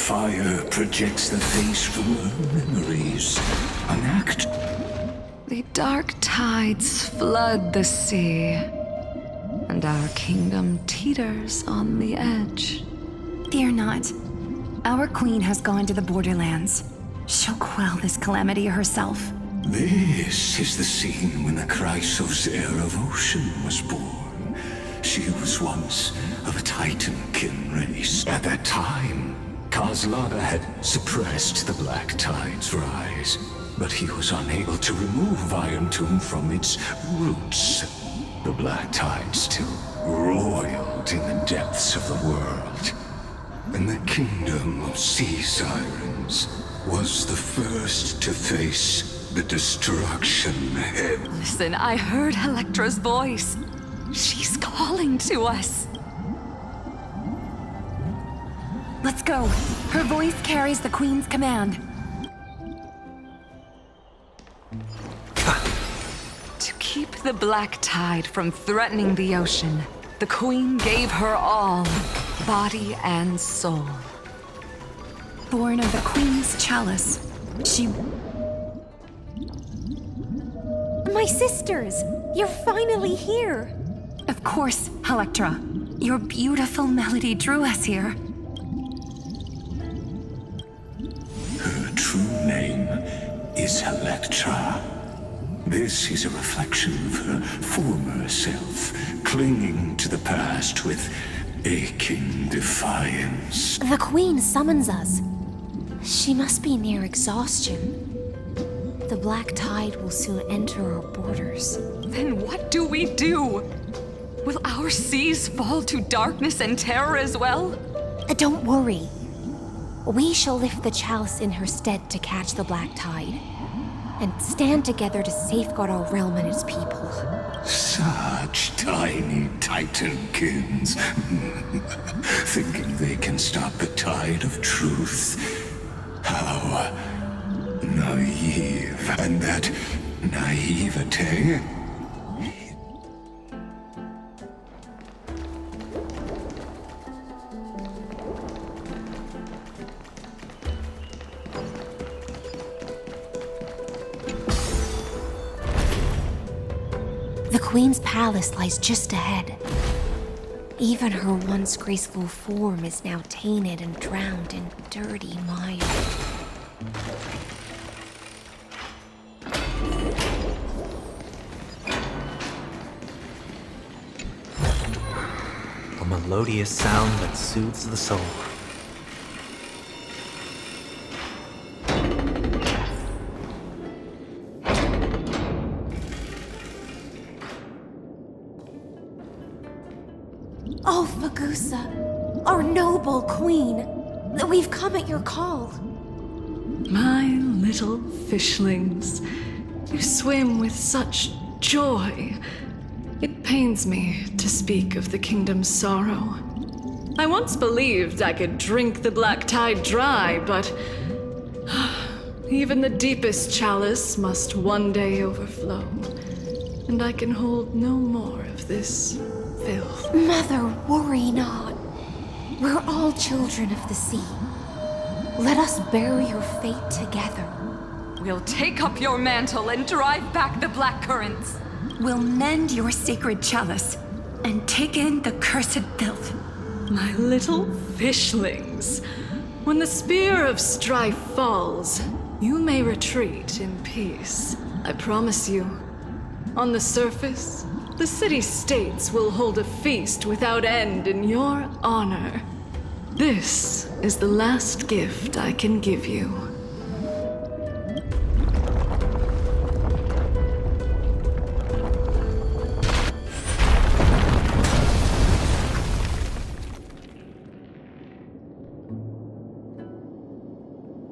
fire projects the face from her memories. An act. The dark tides flood the sea, and our kingdom teeters on the edge. Fear not. Our queen has gone to the borderlands. She'll quell this calamity herself. This is the scene when the Chrysos heir of ocean was born. She was once of a Titan-kin race. At that time, Kozlada had suppressed the Black Tide's rise, but he was unable to remove Iron Tomb from its roots. The Black Tide still roiled in the depths of the world, and the kingdom of sea sirens was the first to face the destruction ahead. Listen, I heard Electra's voice. She's calling to us. Let's go. Her voice carries the queen's command. To keep the Black Tide from threatening the ocean, the queen gave her all, body and soul. Born of the queen's chalice, she... My sisters! You're finally here! Of course, Electra. Your beautiful melody drew us here. Her true name is Electra. This is a reflection of her former self, clinging to the past with aching defiance. The Queen summons us. She must be near exhaustion. The Black Tide will soon enter our borders. Then what do we do? Will our seas fall to darkness and terror as well? Don't worry. We shall lift the chalice in her stead to catch the Black Tide, and stand together to safeguard our realm and its people. Such tiny Titankins, thinking they can stop the tide of truth. How naive, and that naivete. The Queen's palace lies just ahead. Even her once graceful form is now tainted and drowned in dirty mire. A melodious sound that soothes the soul. Oh, Fagusa, our noble queen, we've come at your call. My little fishlings, you swim with such joy. It pains me to speak of the kingdom's sorrow. I once believed I could drink the Black Tide dry, but even the deepest chalice must one day overflow, and I can hold no more of this filth. Mother, worry not. We're all children of the sea. Let us bear your fate together. We'll take up your mantle and drive back the black currents. We'll mend your sacred chalice and take in the cursed filth. My little fishlings, when the spear of strife falls, you may retreat in peace. I promise you. On the surface, the city-states will hold a feast without end in your honor. This is the last gift I can give you.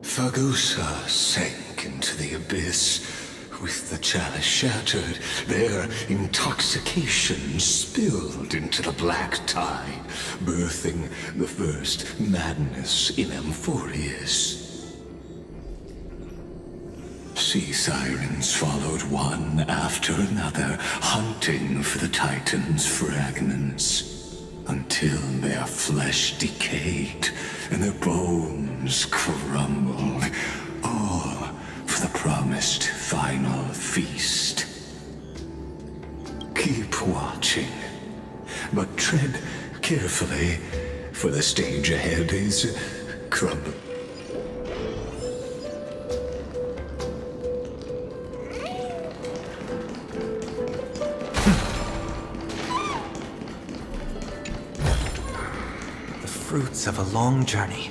Fagusa sank into the abyss. With the chalice shattered, their intoxication spilled into the Black Tide, birthing the first madness in Amphorius. Sea sirens followed one after another, hunting for the Titan's fragments. until their flesh decayed and their bones crumbled, all for the promised final feast. Keep watching, but tread carefully, for the stage ahead is crumbling. The fruits of a long journey.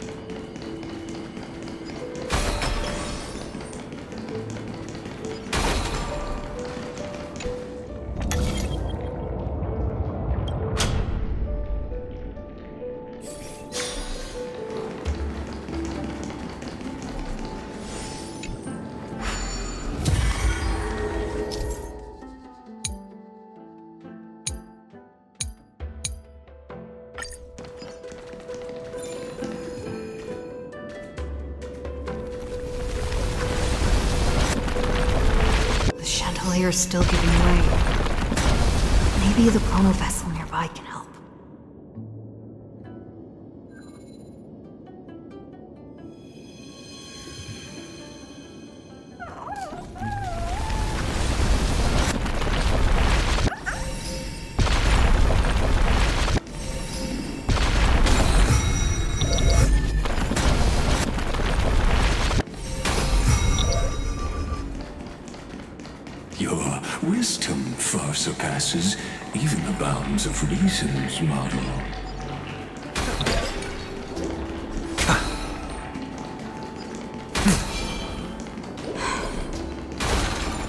Are still giving way. Maybe the chrono vessel nearby can help. Your wisdom far surpasses even the bounds of reason's model.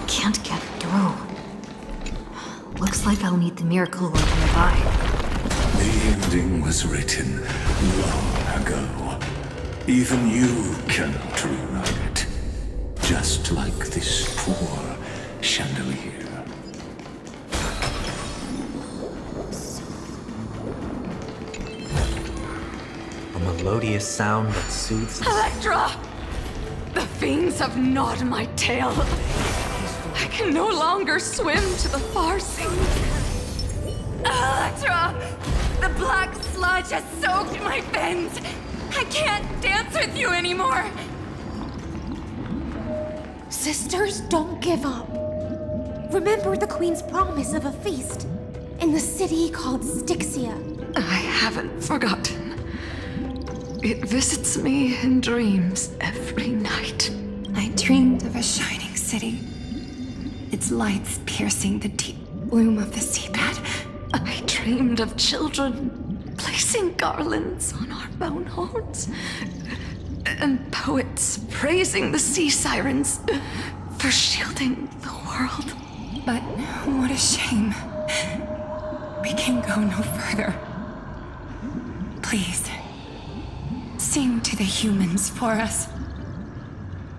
Can't get through. Looks like I'll need the miracle orb nearby. The ending was written long ago. Even you cannot rewrite it. Just like this poor chandelier. A melodious sound that soothes the Electra! The fiends have gnawed my tail. I can no longer swim to the far sea. Electra! The black sludge has soaked my fins. I can't dance with you anymore. Sisters, don't give up. Remember the Queen's promise of a feast in the city called Styxia. I haven't forgotten. It visits me in dreams every night. I dreamed of a shining city. Its lights piercing the deep gloom of the seabed. I dreamed of children placing garlands on our bone horns, and poets praising the sea sirens for shielding the world. But what a shame. We can go no further. Please, sing to the humans for us.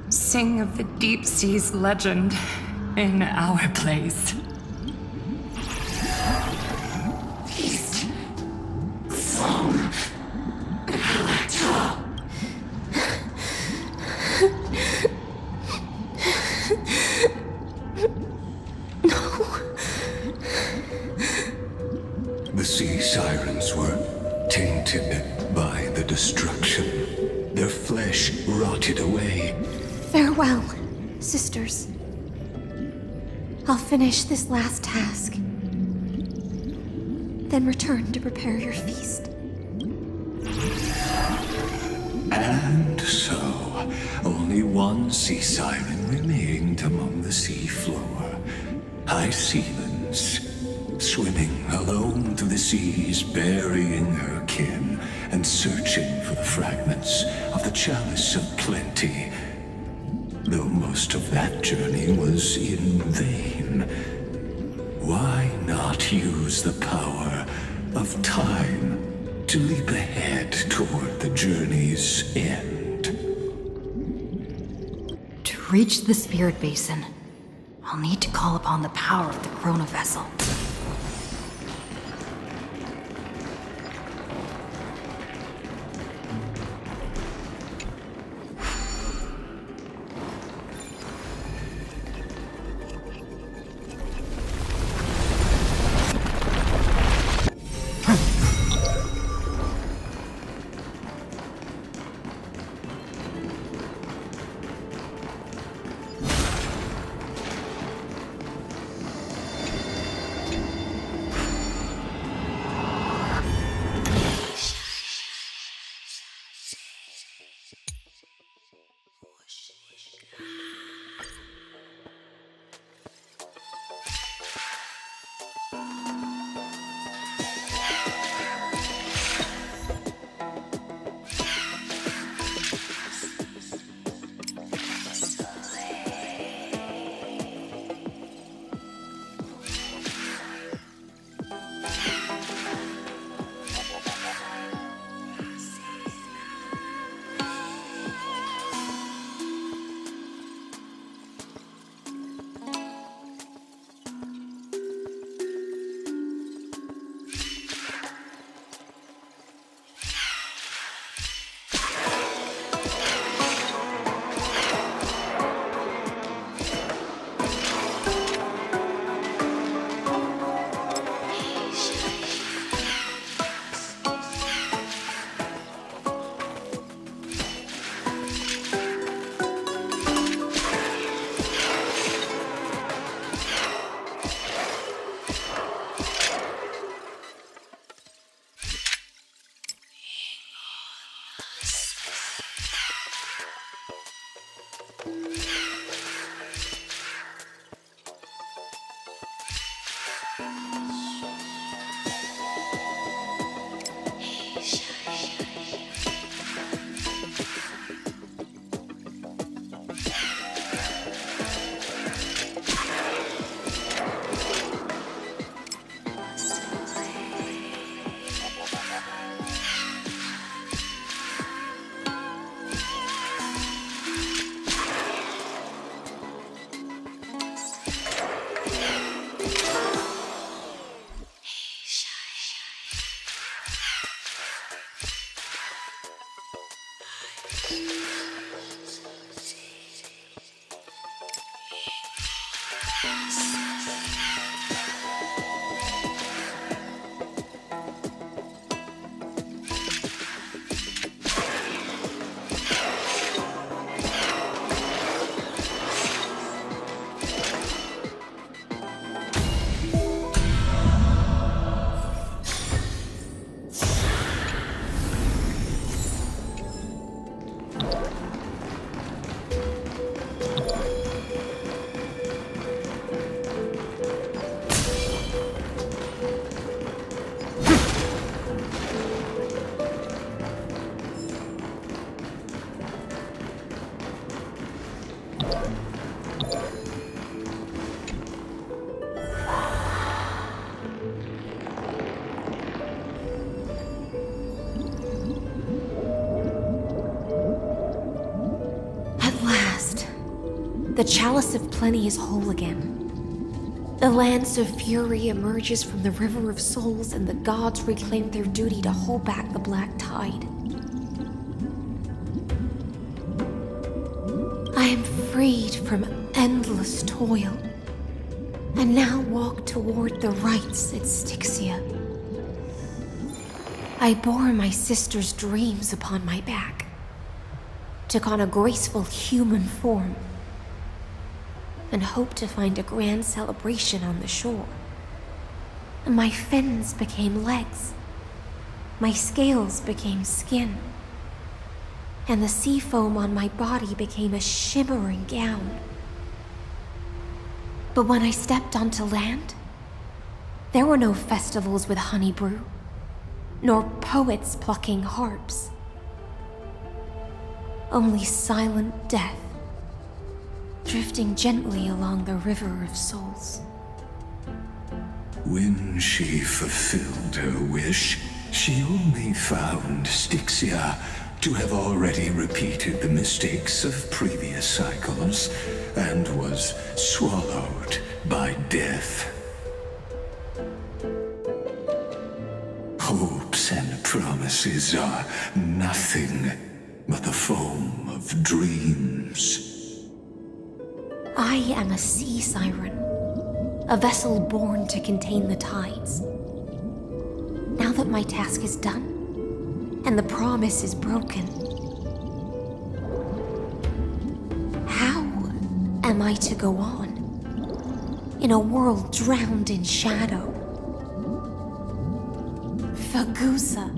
Sing of the deep sea's legend in our place. Feast. Song. Electra. The sea sirens were tainted by the destruction. Their flesh rotted away. Farewell, sisters. I'll finish this last task, then return to prepare your feast. And so, only one sea siren remained among the sea floor. Hysilens, swimming alone through the seas, burying her kin, and searching for the fragments of the chalice of plenty. Though most of that journey was in vain, why not use the power of time to leap ahead toward the journey's end? To reach the spirit basin, I'll need to call upon the power of the chrono vessel. The chalice of plenty is whole again. The lance of fury emerges from the river of souls, and the gods reclaim their duty to hold back the black tide. I am freed from endless toil, and now walk toward the rites at Styxia. I bore my sister's dreams upon my back, took on a graceful human form, and hoped to find a grand celebration on the shore. My fins became legs, my scales became skin, and the sea foam on my body became a shimmering gown. But when I stepped onto land, there were no festivals with honey brew, nor poets plucking harps. Only silent death, drifting gently along the river of souls. When she fulfilled her wish, she only found Styxia to have already repeated the mistakes of previous cycles and was swallowed by death. Hopes and promises are nothing but the foam of dreams. I am a sea siren, a vessel born to contain the tides. Now that my task is done, and the promise is broken, how am I to go on in a world drowned in shadow? Fagusa,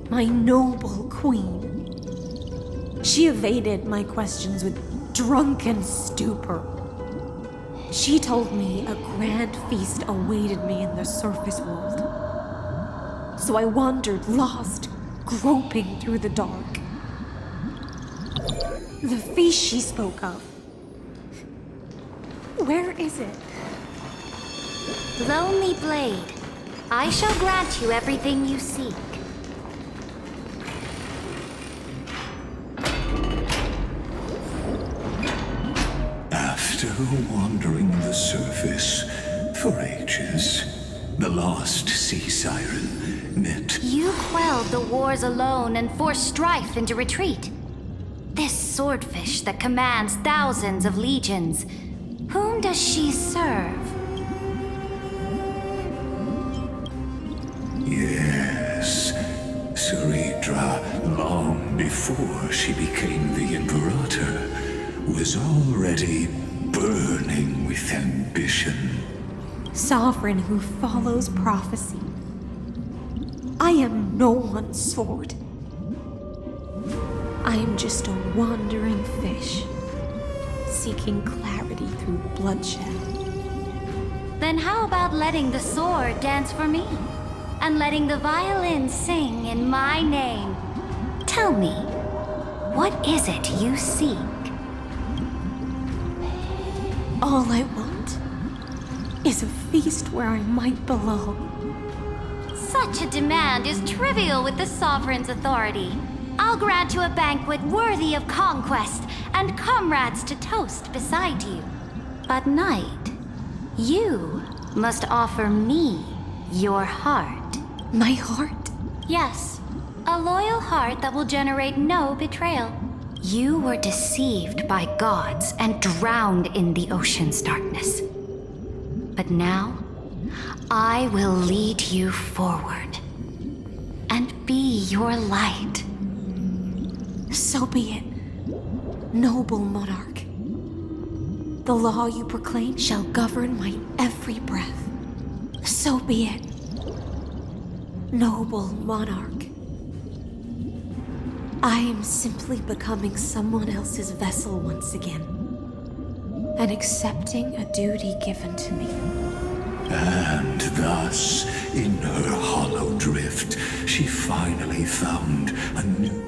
my noble queen. She evaded my questions with drunken stupor. She told me a grand feast awaited me in the surface world. So I wandered, lost, groping through the dark. The feast she spoke of. Where is it? Lonely Blade, I shall grant you everything you seek. After wandering the surface for ages, the lost sea siren met... You quelled the wars alone and forced strife into retreat. This swordfish that commands thousands of legions, whom does she serve? Yes, Cerydra, long before she became the Imperator, was already burning with ambition. Sovereign who follows prophecy. I am no one's sword. I am just a wandering fish, seeking clarity through bloodshed. Then how about letting the sword dance for me? And letting the violin sing in my name? Tell me, what is it you seek? All I want is a feast where I might belong. Such a demand is trivial with the Sovereign's authority. I'll grant you a banquet worthy of conquest and comrades to toast beside you. But night, you must offer me your heart. My heart? Yes, a loyal heart that will generate no betrayal. You were deceived by gods and drowned in the ocean's darkness. But now, I will lead you forward and be your light. So be it, noble monarch. The law you proclaim shall govern my every breath. So be it, noble monarch. I am simply becoming someone else's vessel once again, and accepting a duty given to me. And thus, in her hollow drift, she finally found a new...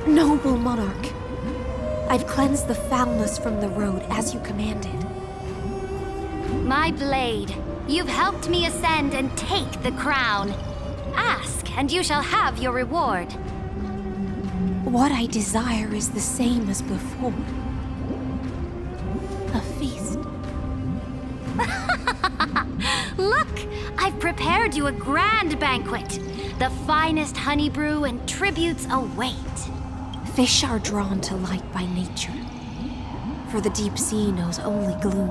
Noble monarch, I've cleansed the foulness from the road as you commanded. My blade, you've helped me ascend and take the crown. Ask, and you shall have your reward. What I desire is the same as before. A feast. Look, I've prepared you a grand banquet. The finest honey brew and tributes await. Fish are drawn to light by nature, for the deep sea knows only gloom.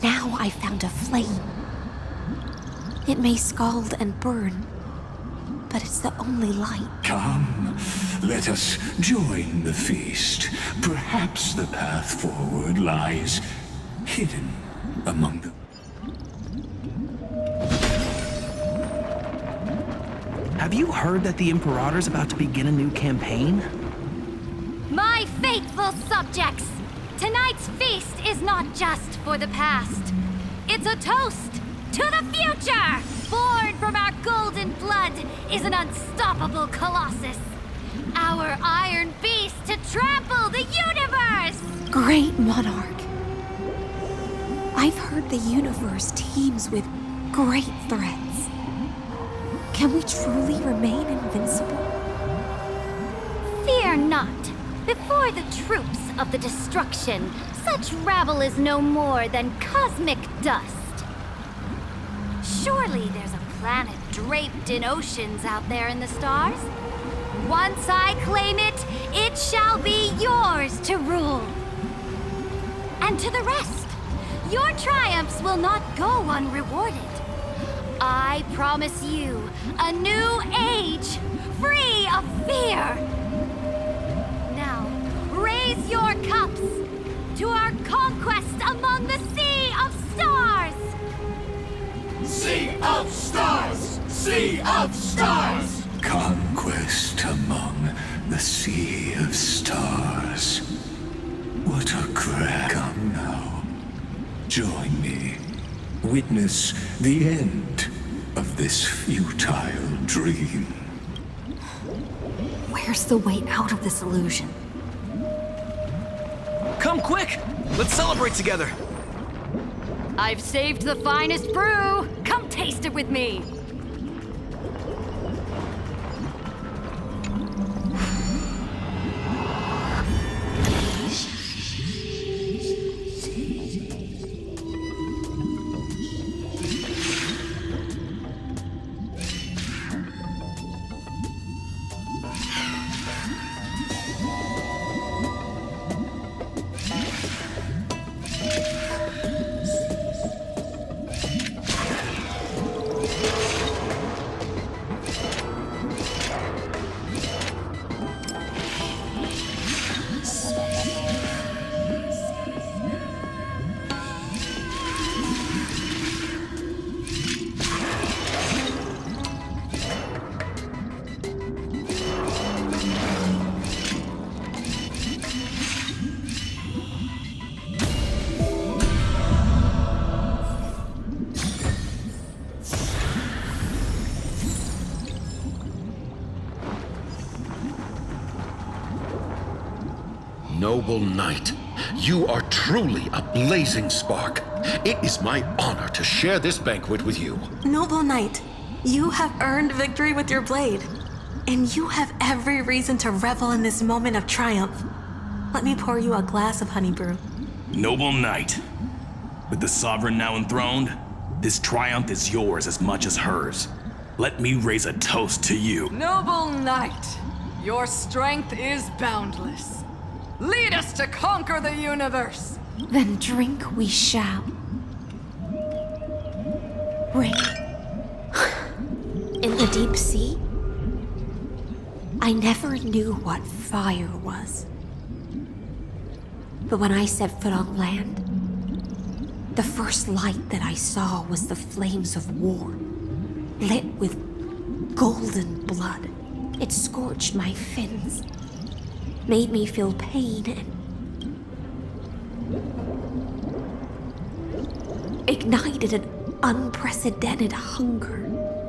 Now I found a flame. It may scald and burn, but it's the only light. Come, let us join the feast. Perhaps the path forward lies hidden among the... Have you heard that the Imperator's about to begin a new campaign? My faithful subjects, tonight's feast is not just for the past. It's a toast to the future! Born from our golden blood is an unstoppable colossus. Our iron beast to trample the universe! Great monarch. I've heard the universe teems with great threats. Can we truly remain invincible? Fear not. Before the troops of the destruction, such rabble is no more than cosmic dust. Surely there's a planet draped in oceans out there in the stars. Once I claim it, it shall be yours to rule. And to the rest, your triumphs will not go unrewarded. I promise you a new age, free of fear. Now, raise your cups to our conquest among the sea of stars! Sea of stars! Sea of stars! Conquest among the sea of stars. What a grand... Come now. Join me. Witness the end of this futile dream. Where's the way out of this illusion? Come quick! Let's celebrate together! I've saved the finest brew. Come taste it with me. Noble knight, you are truly a blazing spark. It is my honor to share this banquet with you. Noble knight, you have earned victory with your blade, and you have every reason to revel in this moment of triumph. Let me pour you a glass of honey brew. Noble knight, with the sovereign now enthroned, this triumph is yours as much as hers. Let me raise a toast to you. Noble knight, your strength is boundless. Lead us to conquer the universe. Then drink we shall. Rain. In the deep sea, I never knew what fire was. But when I set foot on land, the first light that I saw was the flames of war, lit with golden blood. It scorched my fins, made me feel pain, and ignited an unprecedented hunger.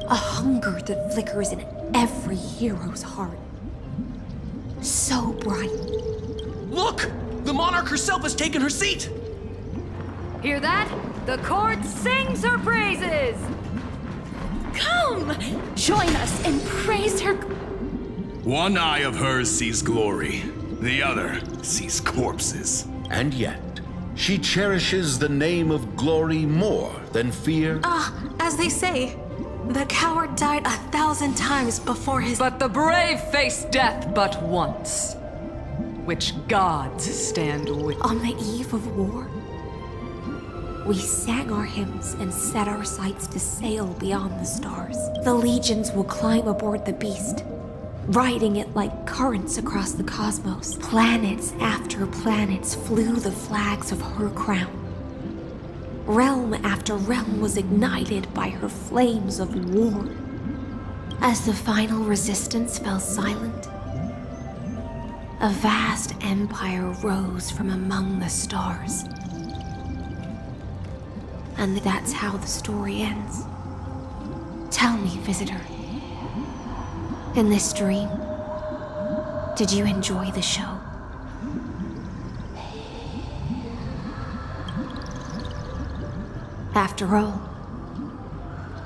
A hunger that flickers in every hero's heart. so bright. Look! The monarch herself has taken her seat! Hear that? The court sings her praises! Come! Join us and praise her. One eye of hers sees glory, the other sees corpses. And yet, she cherishes the name of glory more than fear. As they say, the coward died 1,000 times before his. But the brave face death but once, which gods stand with. On the eve of war, we sang our hymns and set our sights to sail beyond the stars. The legions will climb aboard the beast, riding it like currents across the cosmos. Planets after planets flew the flags of her crown. Realm after realm was ignited by her flames of war. As the final resistance fell silent, a vast empire rose from among the stars. And that's how the story ends. Tell me, visitor, in this dream, did you enjoy the show? After all,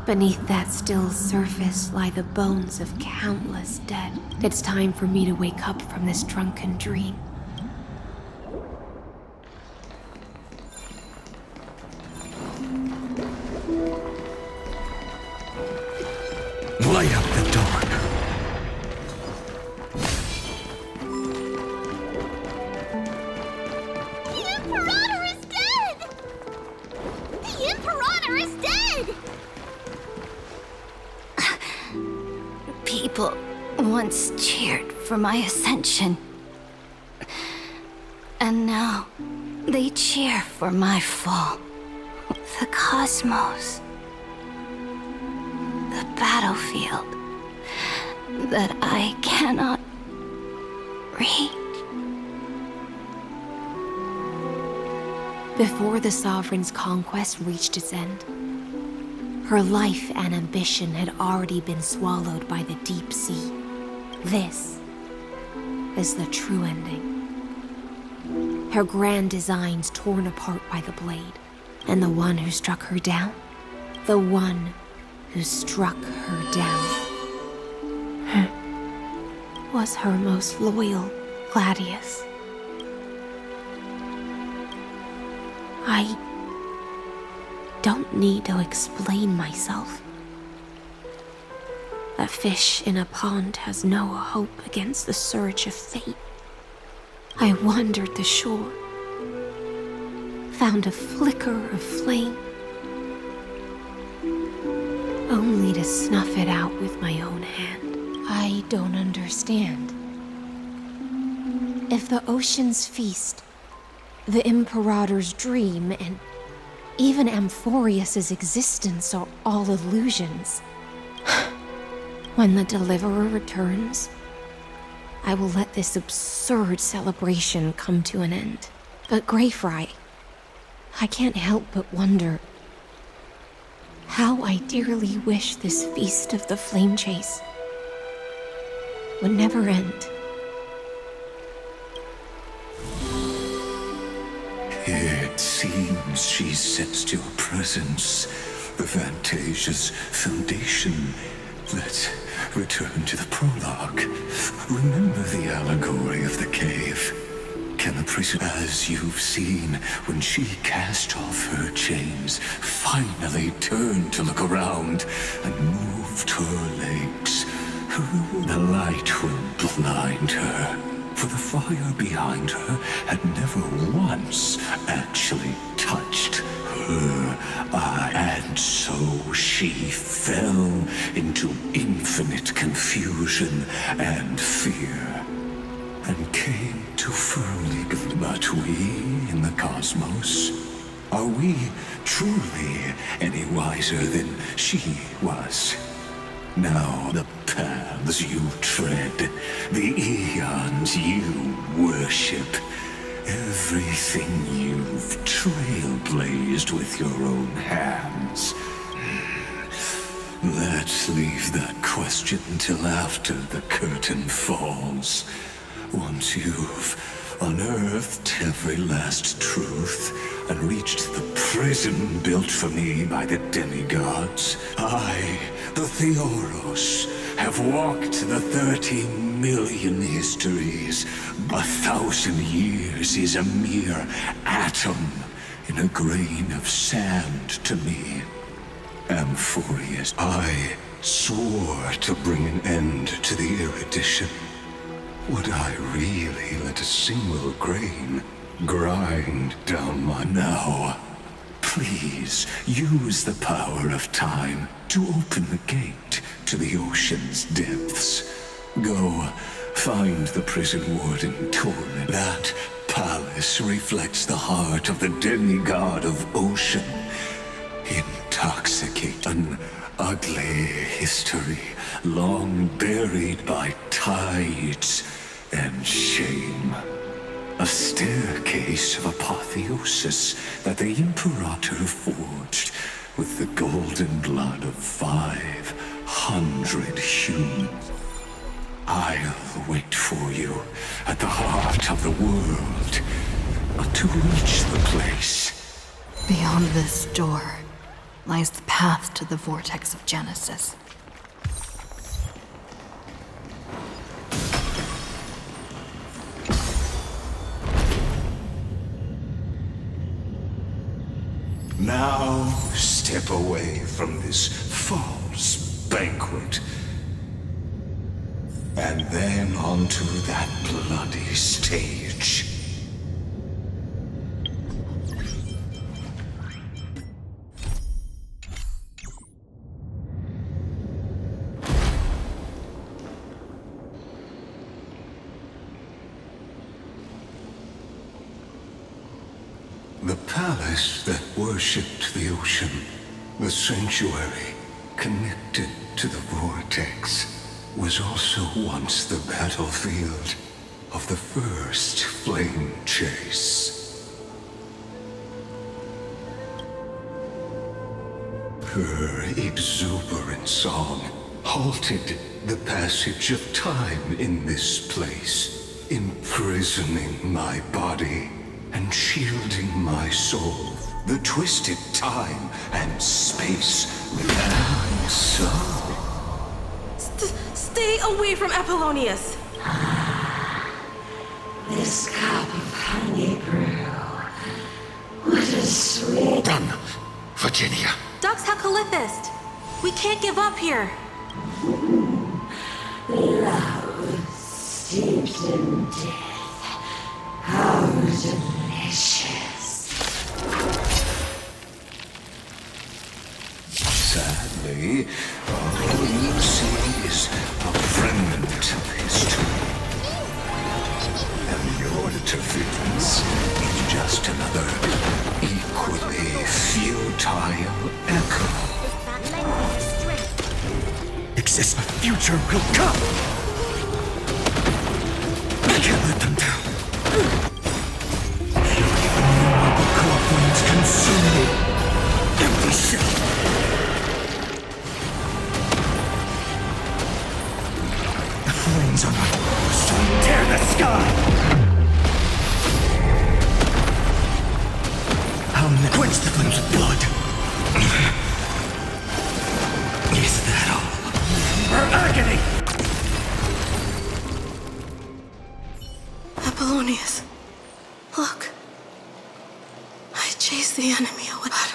beneath that still surface lie the bones of countless dead. It's time for me to wake up from this drunken dream. Light up the dark. The Imperator is dead! The Imperator is dead! People once cheered for my ascension. And now they cheer for my fall. The cosmos. The battlefield that I cannot reach. Before the Sovereign's conquest reached its end, her life and ambition had already been swallowed by the deep sea. This is the true ending. Her grand designs torn apart by the blade, and the one who struck her down, the one who struck her down, was her most loyal Gladius. I don't need to explain myself. A fish in a pond has no hope against the surge of fate. I wandered the shore, found a flicker of flame, only to snuff it out with my own hand. I don't understand. If the ocean's feast, the Imperator's dream, and even Amphorius's existence are all illusions, when the Deliverer returns, I will let this absurd celebration come to an end. But Greyfry, I can't help but wonder how I dearly wish this feast of the flame chase would never end. It seems she sensed your presence, the Fantasia's foundation. Let's return to the prologue. Remember the allegory of the cave? Can the prisoner, as you've seen, when she cast off her chains, finally turned to look around and moved her legs? The light will blind her, for the fire behind her had never once actually touched her eye. And so she fell into infinite confusion and fear, and came to firmly believe. But we in the cosmos, are we truly any wiser than she was? Now the paths you tread, the eons you worship, everything you've trailblazed with your own hands. Let's leave that question till after the curtain falls. once you've unearthed every last truth and reached the prison built for me by the demigods, I, the Theoros, have walked the 13 million histories. 1,000 years is a mere atom in a grain of sand to me. Amphorius, I swore to bring an end to the erudition. Would I really let a single grain grind down my... Now, please use the power of time to open the gate to the ocean's depths. Go, find the prison warden Torment. That palace reflects the heart of the demigod of ocean. Intoxicate an ugly history, long buried by tides and shame. A staircase of apotheosis that the Imperator forged with the golden blood of 500 humans. I'll wait for you at the heart of the world. But to reach the place... Beyond this door lies the path to the vortex of Genesis. Now step away from this false banquet. And then onto that bloody stage. The palace that worshipped the ocean, the sanctuary connected to the vortex, was also once the battlefield of the first flame chase. Her exuberant song halted the passage of time in this place, imprisoning my body and shielding my soul. The twisted time and space began so. Stay away from Apollonius! This cup of honey brew. What a sweet... Run, Virginia. Dux Calithist! We can't give up here! Love steeped in death. How delicious. Sadly, all you see is a remnant of history. And your defense is just another equally futile echo. Exists, the future will come! I can't let them down. The core flames consume me. Empty shell. The flames are not so tear the sky. I'll quench the flames with blood. Is that all? Her agony! Apollonius, look. I chased the enemy away, but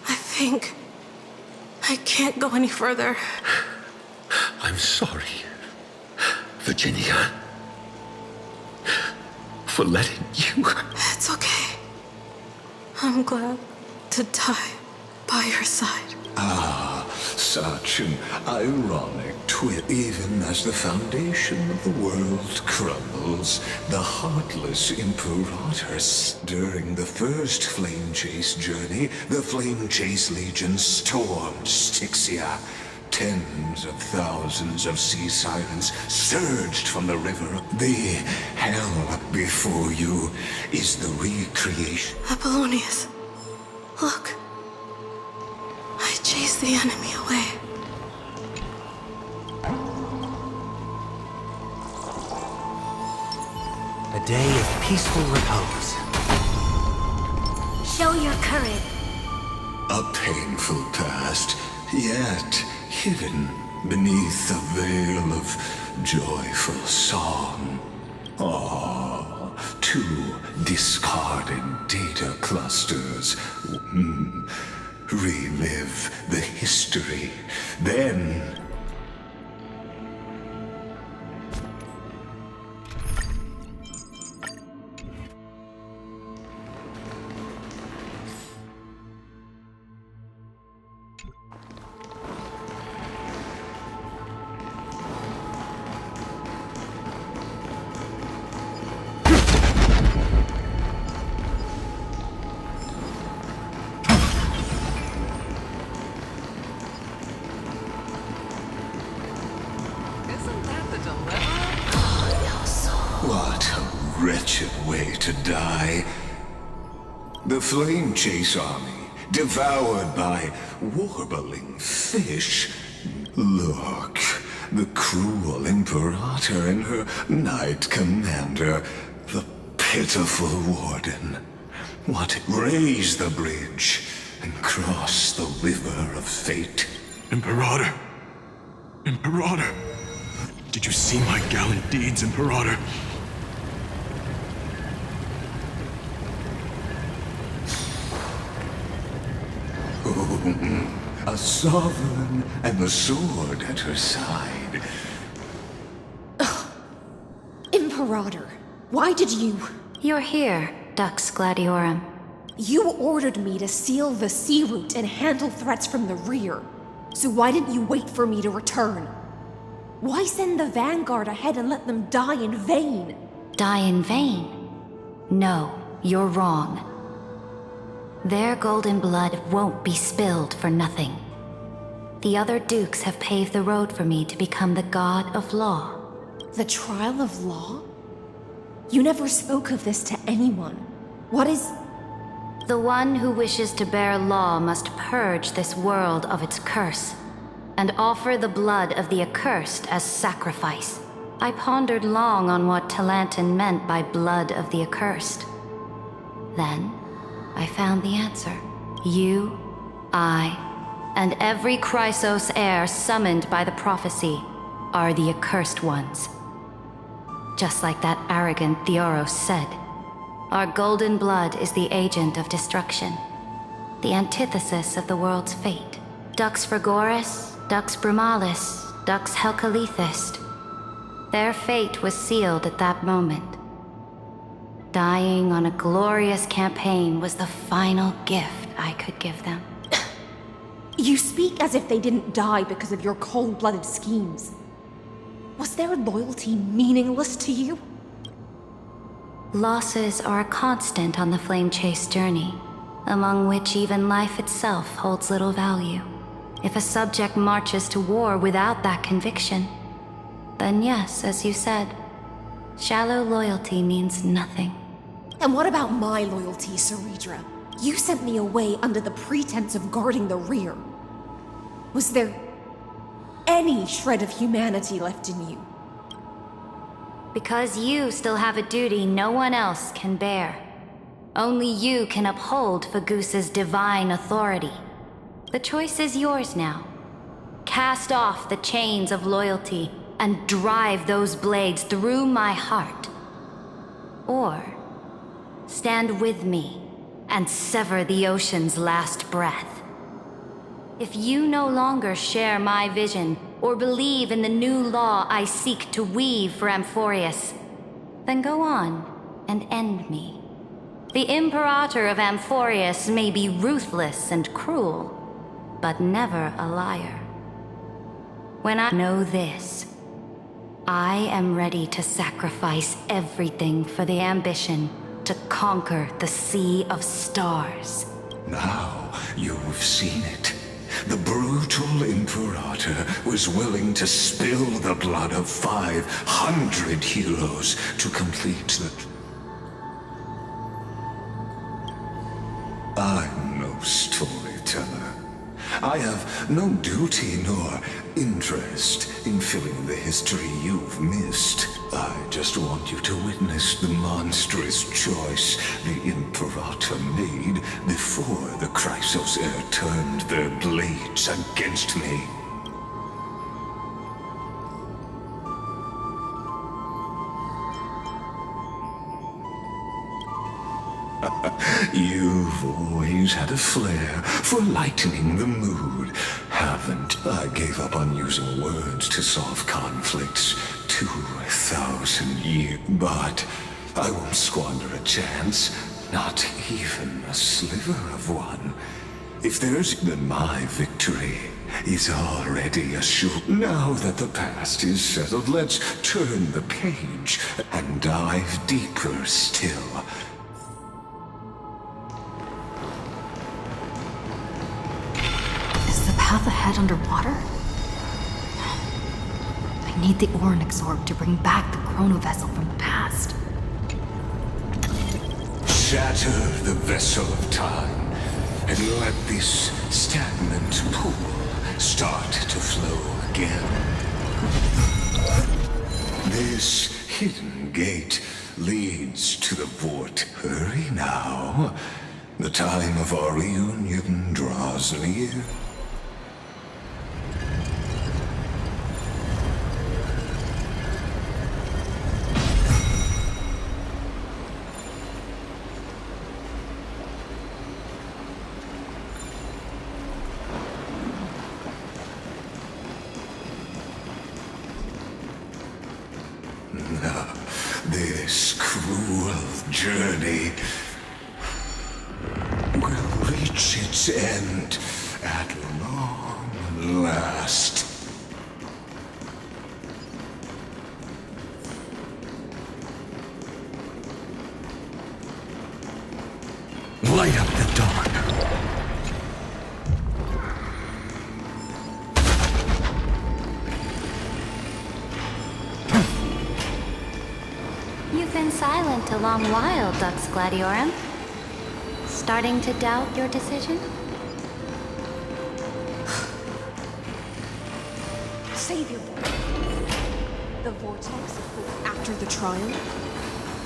I think I can't go any further. I'm sorry, Virginia, for letting you... It's okay. I'm glad to die by your side. Ah, such an ironic twist. Even as the foundation of the world crumbles, the heartless Imperator. During the first Flame Chase journey, the Flame Chase Legion stormed Styxia. Tens of thousands of sea sirens surged from the river. The hell before you is the recreation. Apollonius, look. I chased the enemy away. A day of peaceful repose. Show your courage. A painful past, yet hidden beneath a veil of joyful song. Ah, two discarded data clusters. Relive the history, then what a wretched way to die. The flame chase army, devoured by warbling fish. Look, the cruel Imperator and her knight commander, the pitiful warden. What, raise the bridge and cross the river of fate? Imperator! Imperator! Did you see my gallant deeds, Imperator? A sovereign and the sword at her side. Imperator, why did you... You're here, Dux Gladiorum. You ordered me to seal the sea route and handle threats from the rear. So why didn't you wait for me to return? Why send the vanguard ahead and let them die in vain? Die in vain? No, you're wrong. Their golden blood won't be spilled for nothing. The other dukes have paved the road for me to become the god of law. The trial of law? You never spoke of this to anyone. What is... The one who wishes to bear law must purge this world of its curse, and offer the blood of the accursed as sacrifice. I pondered long on what Talantin meant by blood of the accursed. Then, I found the answer. You, I, and every Chrysos heir summoned by the prophecy are the accursed ones. Just like that arrogant Theoros said, our golden blood is the agent of destruction, the antithesis of the world's fate. Dux Frigoris, Dux Brumalis, Dux Helcalethist. Their fate was sealed at that moment. Dying on a glorious campaign was the final gift I could give them. You speak as if they didn't die because of your cold-blooded schemes. Was their loyalty meaningless to you? Losses are a constant on the Flame Chase journey, among which even life itself holds little value. If a subject marches to war without that conviction, then yes, as you said, shallow loyalty means nothing. And what about my loyalty, cerydra? You sent me away under the pretense of guarding the rear. Was there any shred of humanity left in you? Because you still have a duty no one else can bear. Only you can uphold Fagoos's divine authority. The choice is yours now. Cast off the chains of loyalty and drive those blades through my heart. Or stand with me and sever the ocean's last breath. If you no longer share my vision or believe in the new law I seek to weave for Amphorius, then go on and end me. The Imperator of Amphorius may be ruthless and cruel, but never a liar. When I know this, I am ready to sacrifice everything for the ambition to conquer the Sea of Stars. Now you've seen it. The brutal Imperator was willing to spill the blood of 500 heroes to complete the... I'm no storyteller. I have no duty nor interest in filling the history you've missed. I just want you to witness the monstrous choice the Imperator made before the Chrysos Heir turned their blades against me. You've always had a flair for lightening the mood, haven't I? Gave up on using words to solve conflicts 2,000 years. But I won't squander a chance, not even a sliver of one. If there's then my victory is already assured. Now that the past is settled, let's turn the page and dive deeper still. Path ahead underwater? I need the Oryx orb to bring back the chrono vessel from the past. Shatter the vessel of time and let this stagnant pool start to flow again. This hidden gate leads to the Vort. Hurry now. The time of our reunion draws near. This cruel journey will reach its end at long last. Light up the dark. You've been silent a long while, Dux Gladiorum. Starting to doubt your decision? Savior the vortex after the triumph.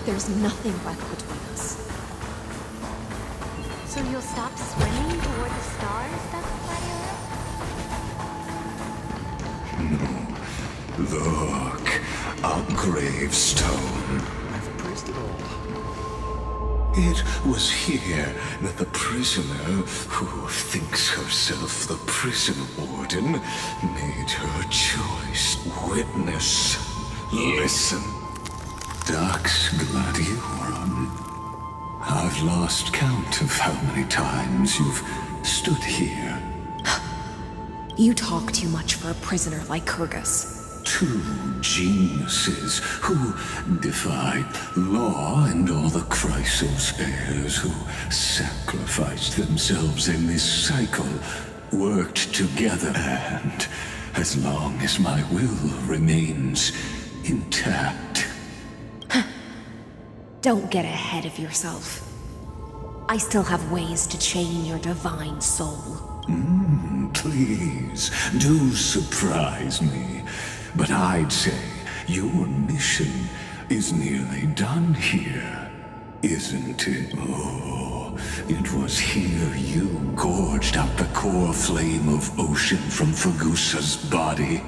There's nothing left between us. So you'll stop swimming toward the stars, Dux Gladiorum? Look, a gravestone. I've praised it all. It was here that the prisoner, who thinks herself the prison warden, made her choice. Witness. Listen. Dux Gladiorum. I've lost count of how many times you've stood here. You talk too much for a prisoner like Kyrgyz. Two geniuses who defied law and all the Chrysos heirs who sacrificed themselves in this cycle, worked together, and as long as my will remains intact. Don't get ahead of yourself. I still have ways to chain your divine soul. Please, do surprise me. But I'd say your mission is nearly done here, isn't it? Oh, it was here you gorged out the core flame of ocean from Fagusa's body.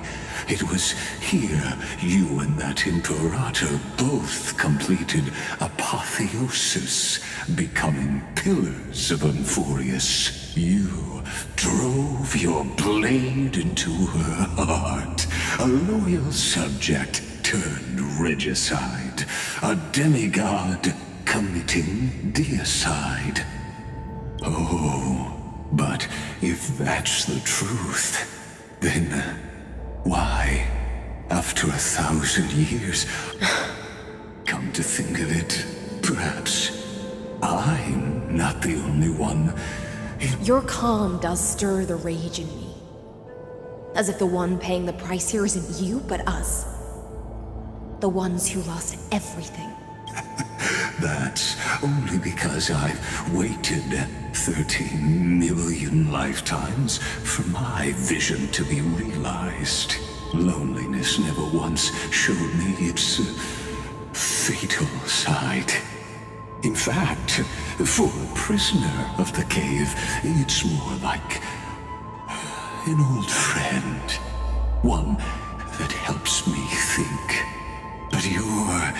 It was here you and that Imperator both completed apotheosis, becoming pillars of Unfurious. You drove your blade into her heart, a loyal subject turned regicide, a demigod committing deicide. Oh, but if that's the truth, then why, after 1,000 years, come to think of it, perhaps I'm not the only one. Your calm does stir the rage in me. As if the one paying the price here isn't you, but us. The ones who lost everything. That's only because I've waited 13 million lifetimes for my vision to be realized. Loneliness never once showed me its fatal side. In fact, for a prisoner of the cave, it's more like an old friend. One that helps me think. But you're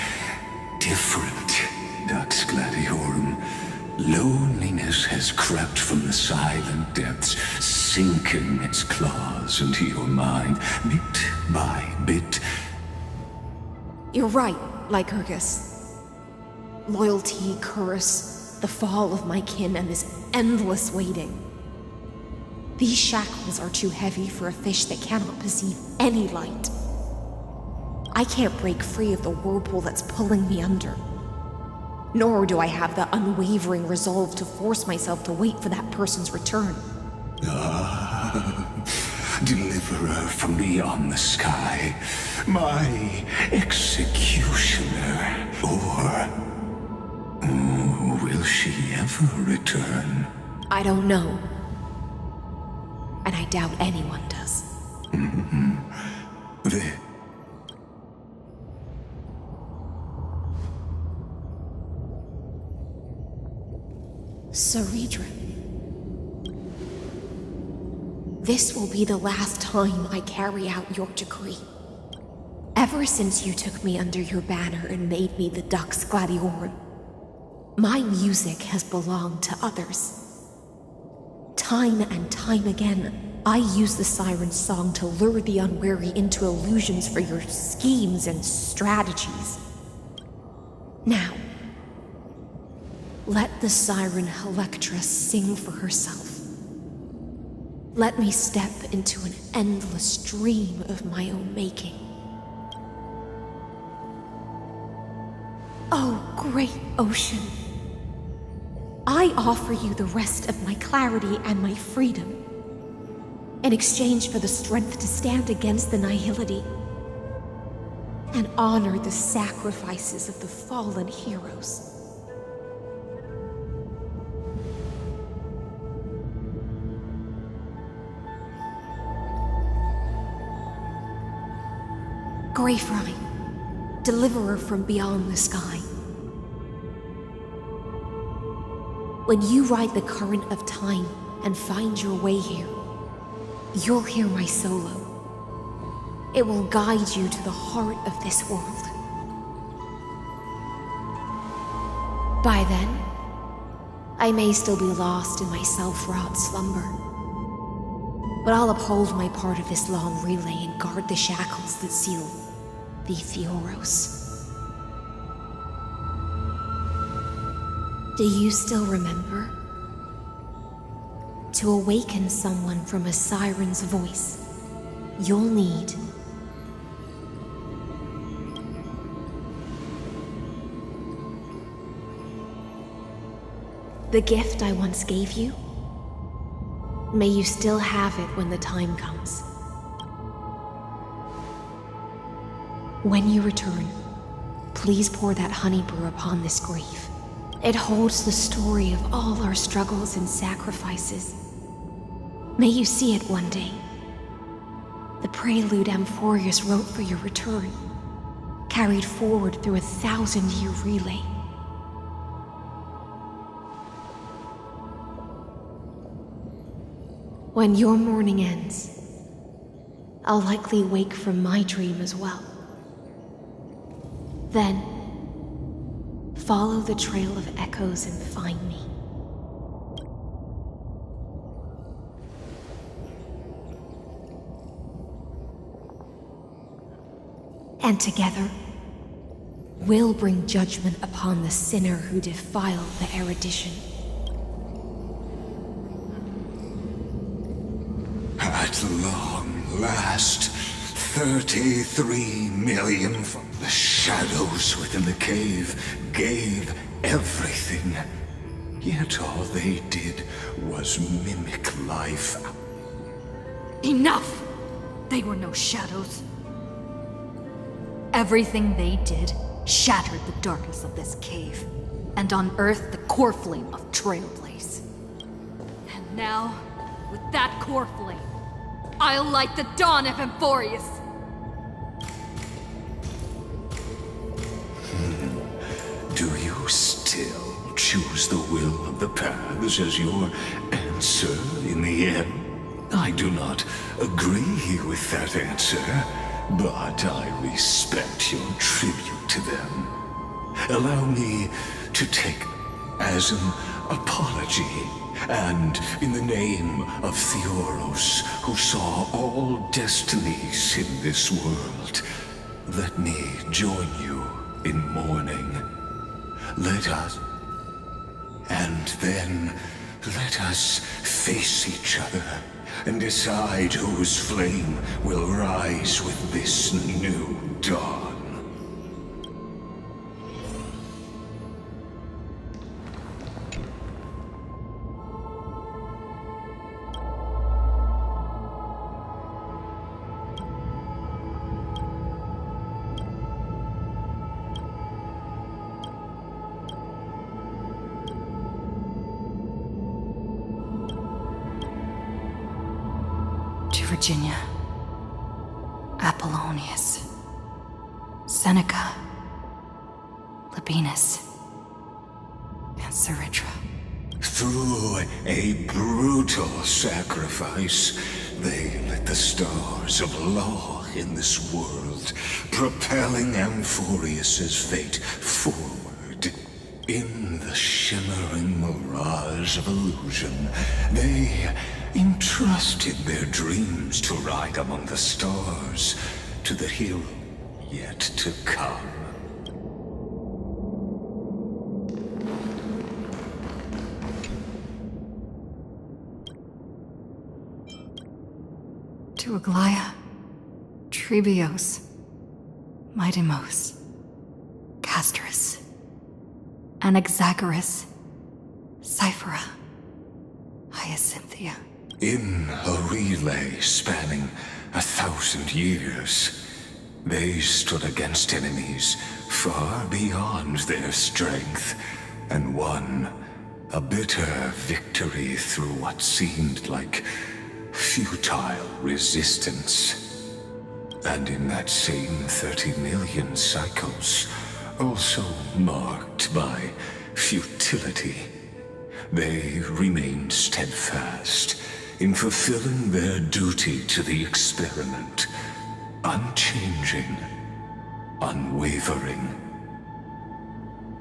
different, Dux Gladiorum. Loneliness has crept from the silent depths, sinking its claws into your mind, bit by bit. You're right, Lycurgus. Loyalty, curse, the fall of my kin, and this endless waiting. These shackles are too heavy for a fish that cannot perceive any light. I can't break free of the whirlpool that's pulling me under. Nor do I have the unwavering resolve to force myself to wait for that person's return. Deliverer from beyond the sky, my executioner. Or will she ever return? I don't know. And I doubt anyone does. Cerydra. This will be the last time I carry out your decree. Ever since you took me under your banner and made me the Dux Gladiorum, my music has belonged to others. Time and time again, I use the siren's song to lure the unwary into illusions for your schemes and strategies. Now, let the siren Electra sing for herself. Let me step into an endless dream of my own making. Oh, great ocean. I offer you the rest of my clarity and my freedom in exchange for the strength to stand against the nihility and honor the sacrifices of the fallen heroes. Greyfry, deliverer from beyond the sky. When you ride the current of time and find your way here, you'll hear my solo. It will guide you to the heart of this world. By then, I may still be lost in my self-wrought slumber, but I'll uphold my part of this long relay and guard the shackles that seal the Theoros. Do you still remember? To awaken someone from a siren's voice, you'll need the gift I once gave you. May you still have it when the time comes. When you return, please pour that honey brew upon this grave. It holds the story of all our struggles and sacrifices. May you see it one day. The prelude Amphorius wrote for your return, carried forward through a 1,000-year relay. When your morning ends, I'll likely wake from my dream as well. Then, follow the trail of echoes and find me. And together, we'll bring judgment upon the sinner who defiled the erudition. At long last, 33 million from the shadows within the cave gave everything. Yet all they did was mimic life. Enough! They were no shadows. Everything they did shattered the darkness of this cave, and unearthed the core flame of Trailblaze. And now, with that core flame, I'll light the dawn of Amphorius, choose the will of the paths as your answer in the end? I do not agree with that answer, but I respect your tribute to them. Allow me to take as an apology, and in the name of Theoros, who saw all destinies in this world, let me join you in mourning. And then let us face each other and decide whose flame will rise with this new dawn. Virginia, Apollonius, Seneca, Labienus, and cerydra. Through a brutal sacrifice, they lit the stars of law in this world, propelling Amphorius's fate forward. In the shimmering mirage of illusion, they entrusted their dreams to ride among the stars, to the hero yet to come. To Aglaia, Trebios, Midimos, Castorus, Anaxagoras, Cyphera, Hyacinthia. In a relay spanning 1,000 years, they stood against enemies far beyond their strength, and won a bitter victory through what seemed like futile resistance. And in that same 30 million cycles, also marked by futility, they remained steadfast in fulfilling their duty to the experiment, unchanging, unwavering.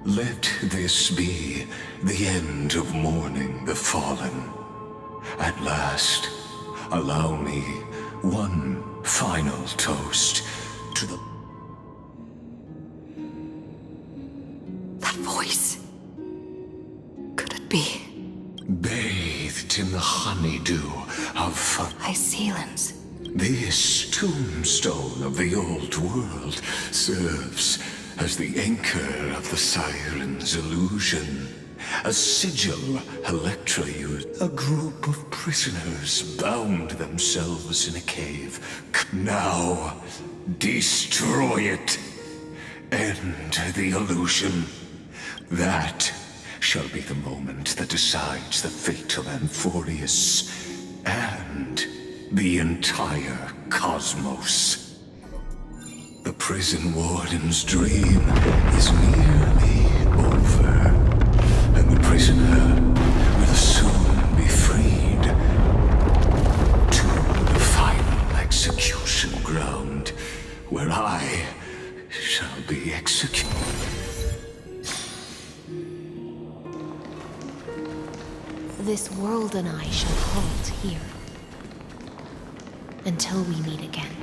Let this be the end of mourning the fallen. At last, allow me one final toast to the... That voice. Could it be? Bathed in the honeydew of Hysilens. This tombstone of the old world serves as the anchor of the siren's illusion. A sigil Electra used. A group of prisoners bound themselves in a cave. Now, destroy it. End the illusion. That shall be the moment that decides the fate of Amphorius and the entire cosmos. The prison warden's dream is nearly over, and the prisoner will soon be freed to the final execution ground, where I shall be executed. This world and I shall halt here until we meet again.